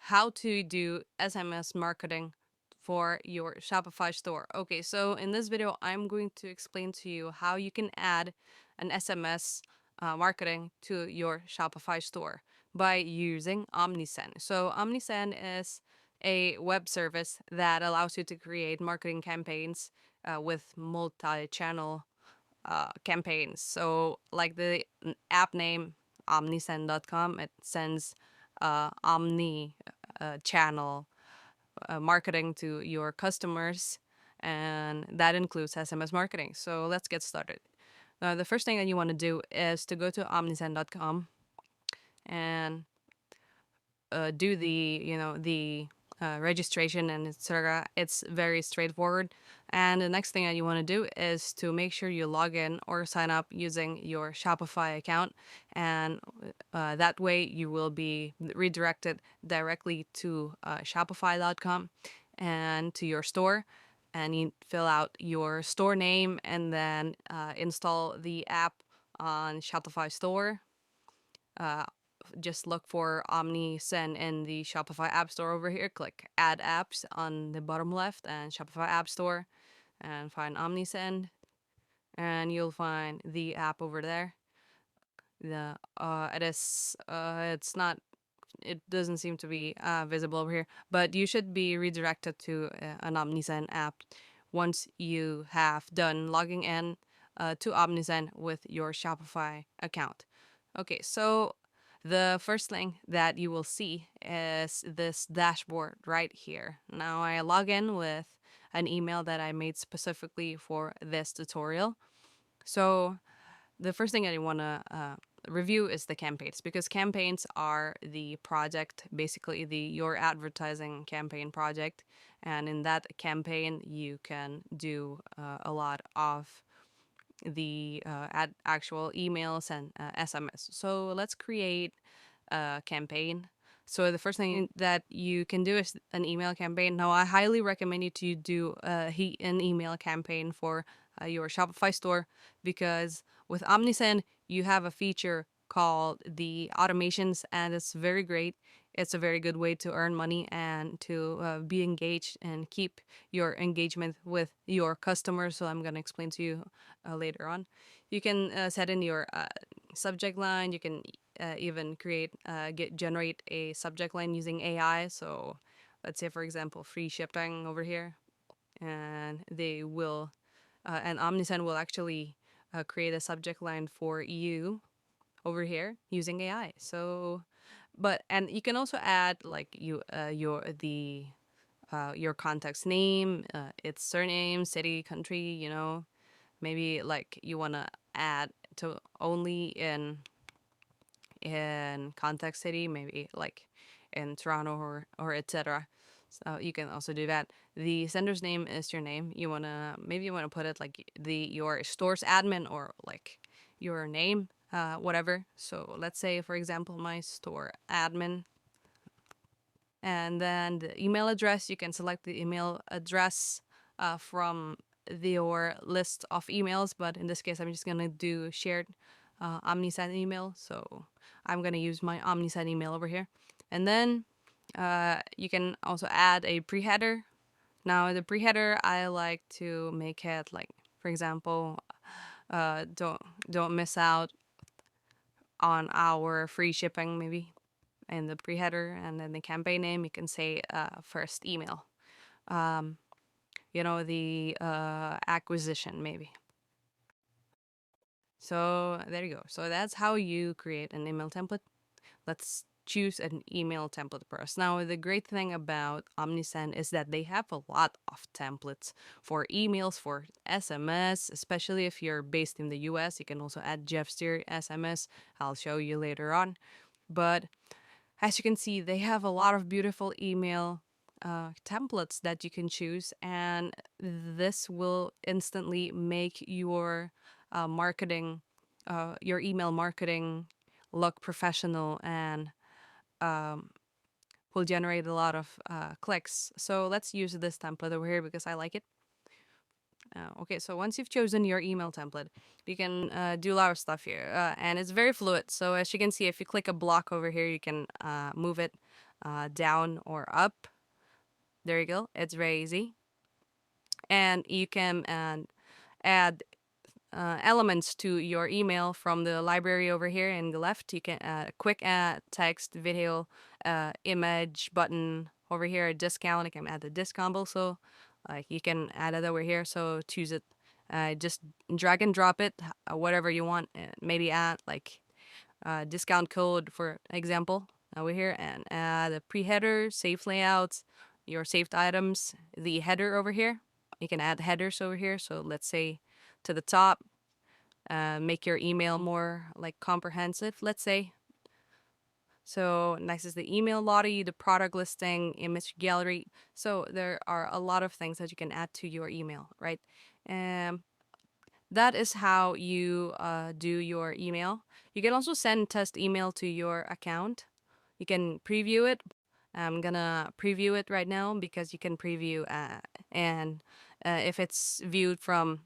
how to do SMS marketing for your Shopify store. Okay, so in this video, I'm going to explain to you how you can add an SMS marketing to your Shopify store by using OmniSend. So OmniSend is a web service that allows you to create marketing campaigns with multi-channel campaigns. So like the app name omnisend.com, it sends omni channel marketing to your customers, and that includes SMS marketing. So let's get started. The first thing that you want to do is to go to omnisend.com and do the registration and etc. It's very straightforward. And the next thing that you want to do is to make sure you log in or sign up using your Shopify account, and that way you will be redirected directly to Shopify.com and to your store. And you fill out your store name and then install the app on Shopify store. Uh, just look for OmniSend in the Shopify App Store over here. Click Add Apps on the bottom left and Shopify App Store, and find OmniSend, and you'll find the app over there. It's not, it doesn't seem to be visible over here, but you should be redirected to an OmniSend app once you have done logging in to OmniSend with your Shopify account. Okay, so the first thing that you will see is this dashboard right here. Now I log in with an email that I made specifically for this tutorial. So the first thing I want to review is the campaigns, because campaigns are the project, basically your advertising campaign project. And in that campaign, you can do a lot of the actual emails and SMS. So let's create a campaign. So the first thing that you can do is an email campaign. Now, I highly recommend you to do an email campaign for your Shopify store, because with OmniSend, you have a feature called the automations, and it's very great. It's a very good way to earn money and to be engaged and keep your engagement with your customers. So I'm going to explain to you later on. You can set in your subject line. You can even generate a subject line using AI. So let's say, for example, free shipping over here, and they will and Omnisend will actually create a subject line for you over here using AI. So, and you can also add like your contact's name, its surname, city, country. Maybe like you want to add to only in contact city, maybe like in Toronto or etc. So you can also do that. The sender's name is your name. Maybe you wanna put it like your store's admin, or like your name, whatever. So let's say, for example, my store admin, and then the email address. You can select the email address from your list of emails, but in this case, I'm just gonna do shared OmniSend email. So I'm gonna use my OmniSend email over here, and then you can also add a pre-header. Now the pre-header, I like to make it like, for example, don't miss out on our free shipping, maybe in the pre-header, and then the campaign name, you can say first email. Um, the acquisition, maybe. So there you go. So that's how you create an email template. Let's choose an email template for us. Now, the great thing about OmniSend is that they have a lot of templates for emails, for SMS, especially if you're based in the US. You can also add Jeffster SMS. I'll show you later on. But as you can see, they have a lot of beautiful email templates that you can choose, and this will instantly make your your email marketing look professional, and um, will generate a lot of clicks. So let's use this template over here because I like it. Okay, so once you've chosen your email template, you can do a lot of stuff here, and it's very fluid. So as you can see, if you click a block over here, you can move it down or up. There you go. It's very easy, and you can add elements to your email from the library over here in the left. You can quick add text, video, image button over here. A discount. You can add the discount also. You can add it over here. So choose it. Just drag and drop it, whatever you want. Maybe add like discount code for example over here, and add a pre-header, save layouts, your saved items, the header over here. You can add headers over here. So let's say to the top, make your email more like comprehensive, let's say. So next is the email lottery, the product listing, image gallery. So there are a lot of things that you can add to your email, right? Um, that is how you do your email. You can also send test email to your account. You can preview it. I'm gonna preview it right now because you can preview and if it's viewed from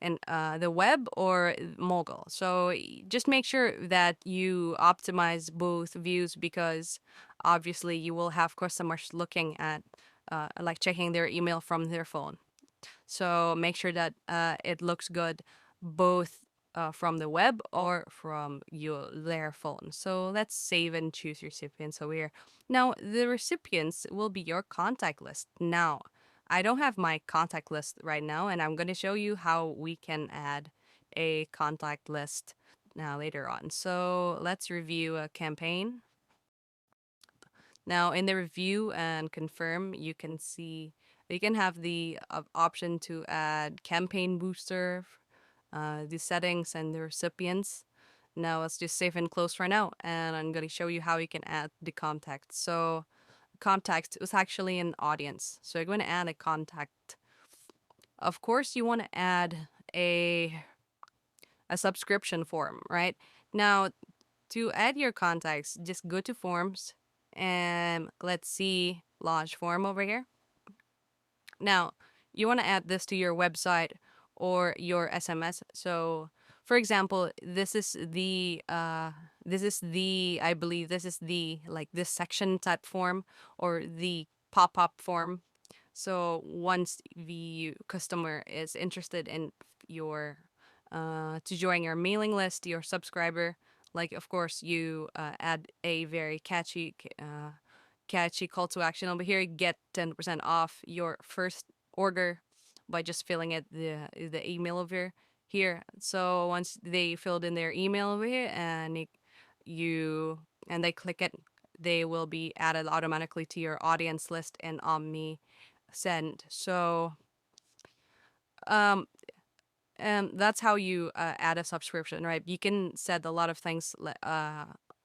the web or mobile. So just make sure that you optimize both views because obviously you will have customers looking at like checking their email from their phone. So make sure that it looks good both from the web or from their phone. So let's save and choose recipients over here. Now the recipients will be your contact list. Now I don't have my contact list right now, and I'm going to show you how we can add a contact list now later on. So let's review a campaign. Now, in the review and confirm, you can see you can have the option to add campaign booster, the settings, and the recipients. Now, let's just save and close for now, and I'm going to show you how you can add the context. So, context is actually an audience. So, you're going to add a contact. Of course, you want to add a subscription form, right? Now, to add your contacts, just go to forms and let's see launch form over here. Now, you want to add this to your website or your SMS. So, for example, this is the I believe this is the like this section type form or the pop-up form. So once the customer is interested in your to join your mailing list, your subscriber, like of course you add a very catchy call to action over here. Get 10% off your first order by just filling it the email over here. So once they filled in their email over here and you and they click it, they will be added automatically to your audience list in Omni Send. So um and that's how you add a subscription, right? You can set a lot of things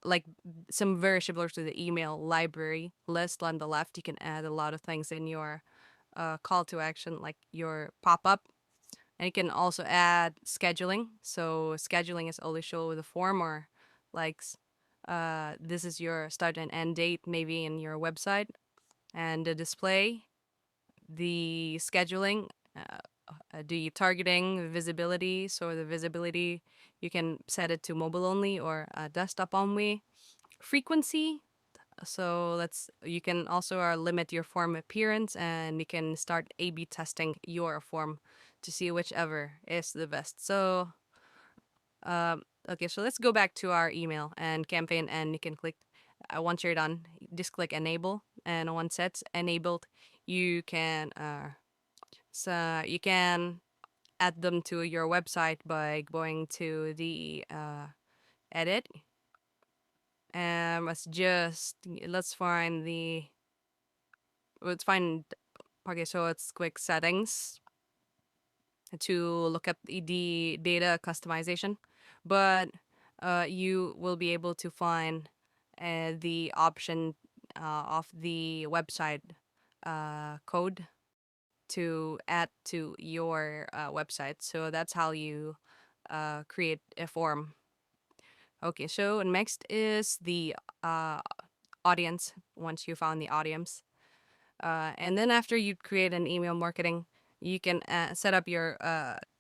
like some very similar to the email library list on the left. You can add a lot of things in your call to action, like your pop up. And you can also add scheduling. So scheduling is always show with a form or like this is your start and end date maybe in your website, and the display, the scheduling, the targeting, visibility. So the visibility, you can set it to mobile only or desktop only. Frequency. So you can also limit your form appearance, and you can start A/B testing your form to see whichever is the best. So okay, so let's go back to our email and campaign, and you can click once you're done, just click enable, and once it's enabled, you can you can add them to your website by going to the edit, and let's find okay, so let's click settings to look at the data customization, but you will be able to find the option of the website code to add to your website. So that's how you create a form. Okay, so next is the audience. Once you found the audience, and then after you create an email marketing, you can set up your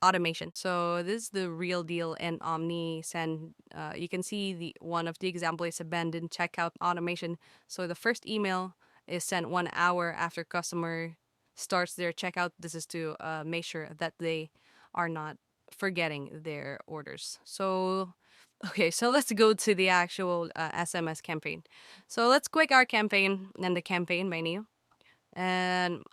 automation. So this is the real deal in OmniSend. You can see the one of the example is abandoned checkout automation. So the first email is sent 1 hour after customer starts their checkout. This is to make sure that they are not forgetting their orders. So okay, so let's go to the actual SMS campaign. So let's click our campaign and the campaign menu. And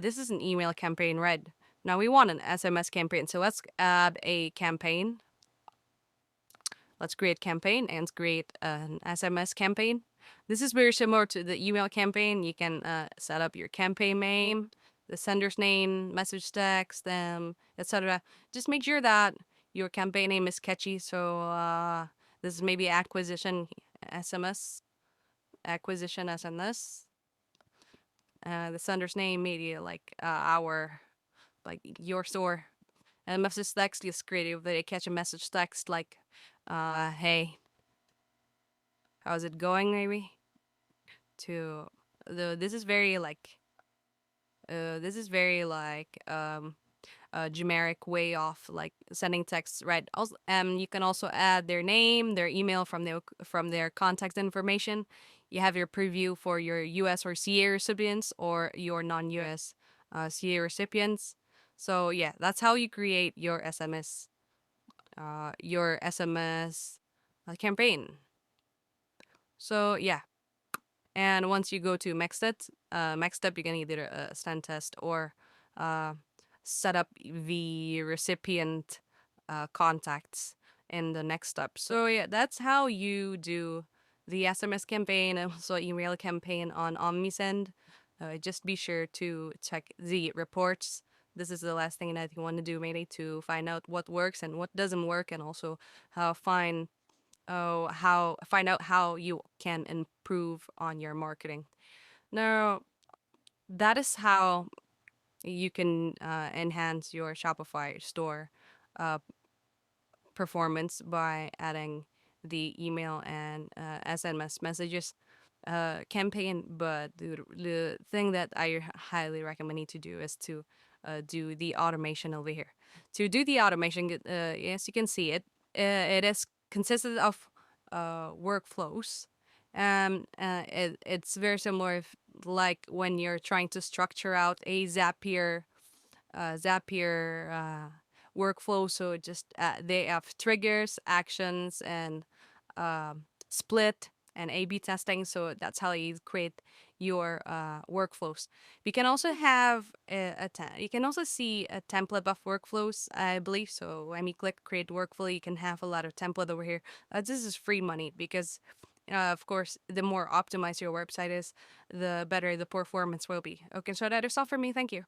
this is an email campaign, right? Now we want an SMS campaign. So let's add a campaign. Let's create campaign and create an SMS campaign. This is very similar to the email campaign. You can set up your campaign name, the sender's name, message text, etc. Just make sure that your campaign name is catchy. So this is maybe SMS, acquisition SMS. The sender's name, maybe like like your store. And message text is creative. They catch a message text like, hey, how's it going, maybe? To the this is very like a generic way of like sending texts, right? Also, you can also add their name, their email from their contact information. You have your preview for your U.S. or CA recipients or your non-U.S. CA recipients. So yeah, that's how you create your SMS campaign. So yeah, and once you go to next step, you can either send test or uh, set up the recipient contacts in the next step. So yeah, that's how you do the SMS campaign and also email campaign on OmniSend. Just be sure to check the reports. This is the last thing that you want to do, maybe, to find out what works and what doesn't work, and also how find out how you can improve on your marketing. Now, that is how you can enhance your Shopify store uh, performance by adding the email and SMS messages campaign. But the thing that I highly recommend you to do is to do the automation over here. To do the automation, yes, you can see it. It is consisted of workflows. It's very similar, like when you're trying to structure out a Zapier workflow. So just they have triggers, actions, and split and A/B testing. So that's how you create your workflows. You can also have you can also see a template of workflows, I believe. So when you click create workflow, you can have a lot of template over here. This is free money because. Of course, the more optimized your website is, the better the performance will be. Okay, so that is all for me. Thank you.